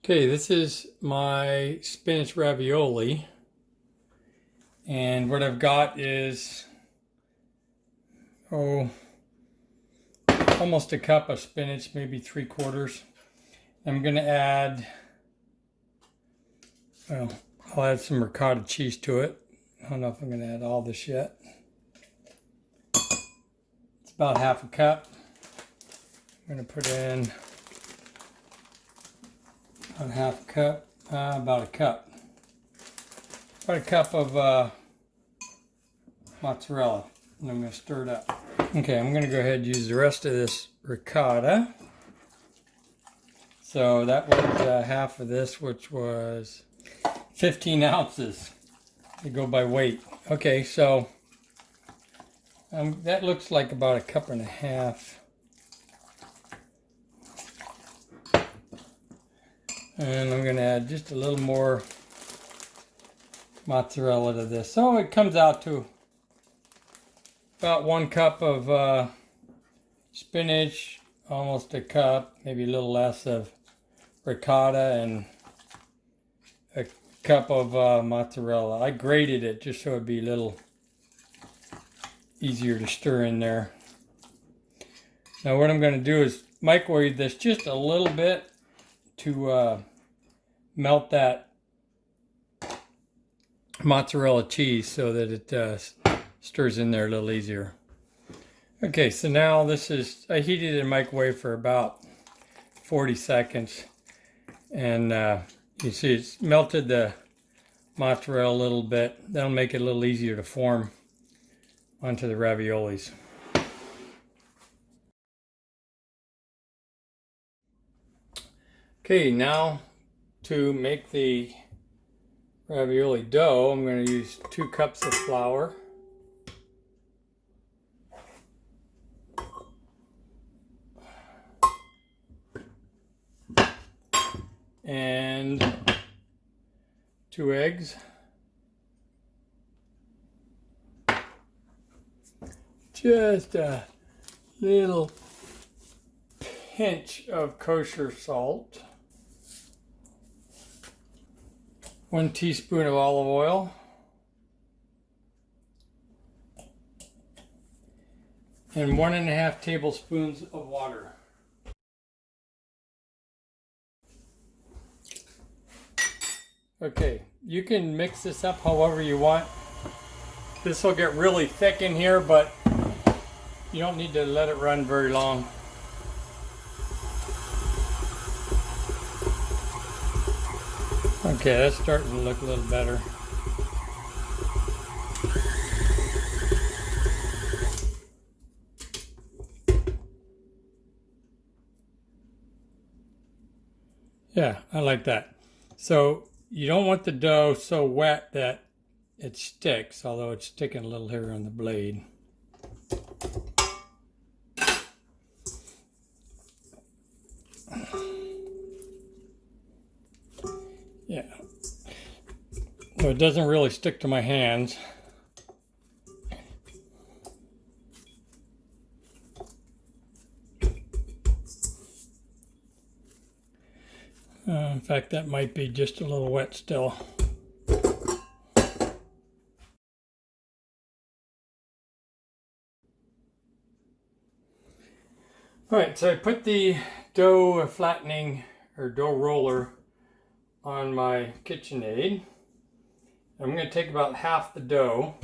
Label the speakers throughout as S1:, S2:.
S1: Okay, this is my spinach ravioli, and what I've got is almost a cup of spinach, maybe 3/4. I'm going to add, I'll add some ricotta cheese to it. I don't know if I'm going to add all this yet. It's about half a cup. I'm going to put in about half a cup, about a cup. About a cup of mozzarella, and I'm going to stir it up. Okay, I'm going to go ahead and use the rest of this ricotta. So that was half of this, which was 15 ounces. They go by weight. Okay, so that looks like about a cup and a half. And I'm going to add just a little more mozzarella to this. So it comes out to about 1 cup of spinach, almost a cup, maybe a little less of ricotta, and a cup of mozzarella. I grated it just so it'd be a little easier to stir in there. Now what I'm going to do is microwave this just a little bit to melt that mozzarella cheese so that it stirs in there a little easier. Okay, so now I heated it in the microwave for about 40 seconds, and you see it's melted the mozzarella a little bit. That'll make it a little easier to form onto the raviolis. Okay, now to make the ravioli dough, I'm going to use 2 cups of flour, and 2 eggs, just a little pinch of kosher salt, 1 teaspoon of olive oil, and 1.5 tablespoons of water. Okay, you can mix this up however you want. This will get really thick in here, but you don't need to let it run very long. Okay, that's starting to look a little better. Yeah, I like that. So you don't want the dough so wet that it sticks, although it's sticking a little here on the blade. Yeah. So it doesn't really stick to my hands. In fact, that might be just a little wet still. All right, so I put the dough flattening or dough roller on my KitchenAid. I'm going to take about half the dough,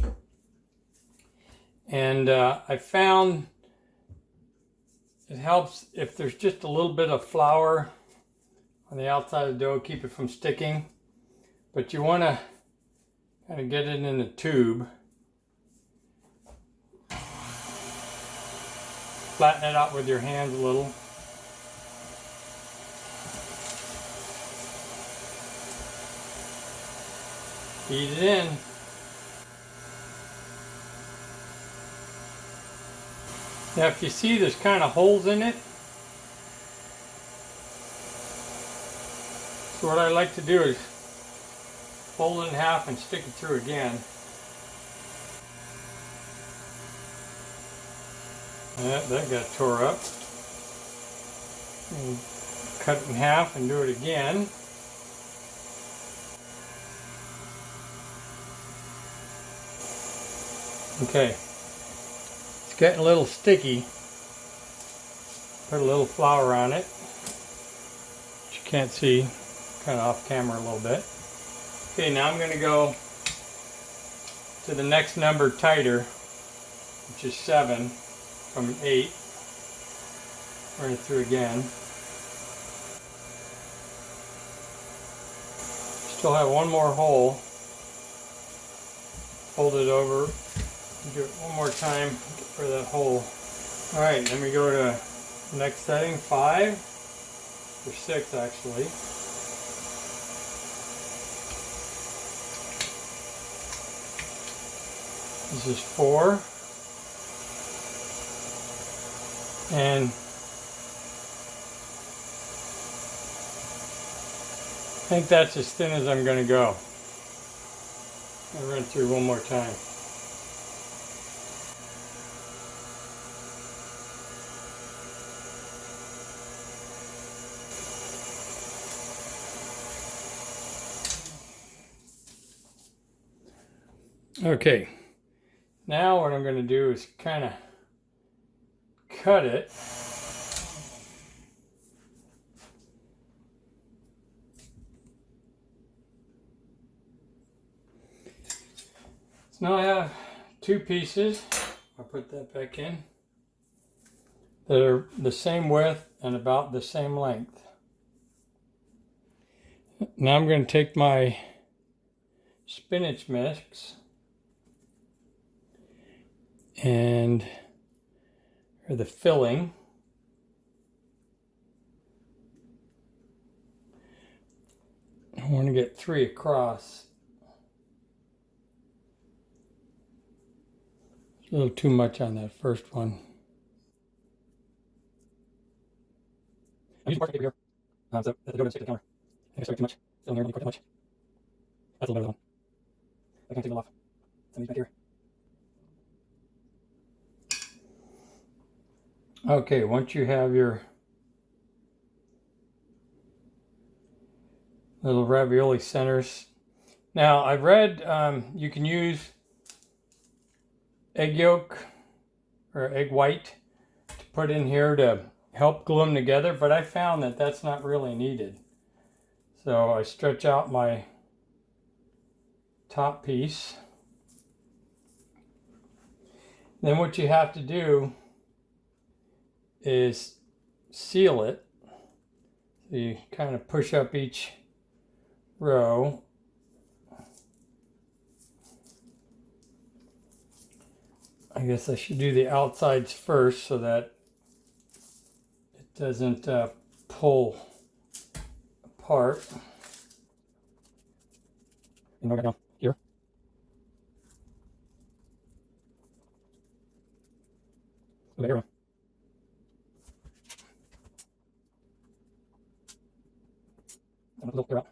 S1: and I found it helps if there's just a little bit of flour on the outside of the dough, keep it from sticking, but you want to kind of get it in a tube, flatten it out with your hands a little. Feed it in. Now if you see there's kind of holes in it, so what I like to do is fold it in half and stick it through again. That got tore up. And cut it in half and do it again. Okay, it's getting a little sticky. Put a little flour on it, which you can't see, kind of off camera a little bit. Okay, now I'm going to go to the next number tighter, which is 7 from 8. Run it through again. Still have one more hole. Fold it over. Do it one more time for that hole. Alright, then we go to next setting, 5 or 6 actually. This is 4. And I think that's as thin as I'm going to go. I'll run through one more time. Okay, now what I'm going to do is kind of cut it. So now I have 2 pieces. I'll put that back in. That are the same width and about the same length. Now I'm going to take my spinach mix and the filling. I want to get 3 across. A little too much on that first one. I'm using parchment paper here, so that the dough doesn't stick to the counter. I think I started too much. Still here, let me part too much. That's a little better than one. I can't take it off. Some of these back here. Okay, once you have your little ravioli centers. Now, I read you can use egg yolk or egg white to put in here to help glue them together, but I found that that's not really needed. So I stretch out my top piece. Then what you have to do is seal it. So you kind of push up each row. I guess I should do the outsides first so that it doesn't pull apart. And we're going here. Okay, here we go. A little clear out.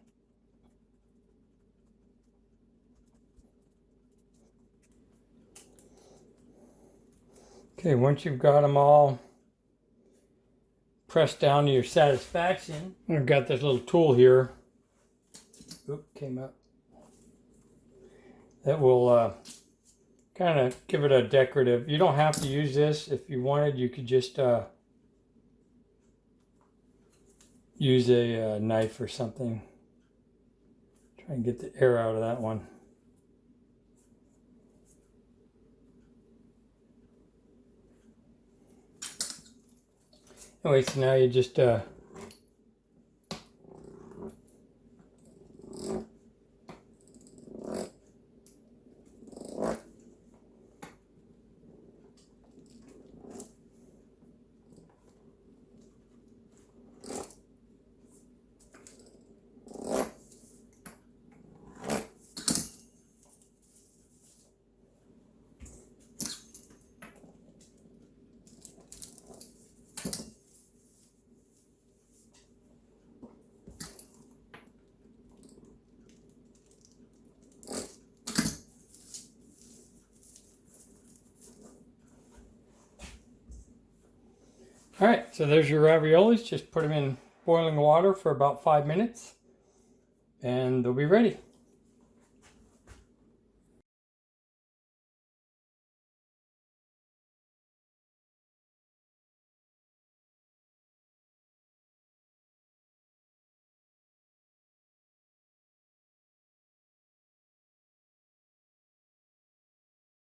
S1: Okay, once you've got them all pressed down to your satisfaction, I've got this little tool here. Oop, came up. That will kind of give it a decorative. You don't have to use this. If you wanted, you could just use a knife or something. Try and get the air out of that one. Anyway, so now you just all right, so there's your raviolis. Just put them in boiling water for about 5 minutes and they'll be ready.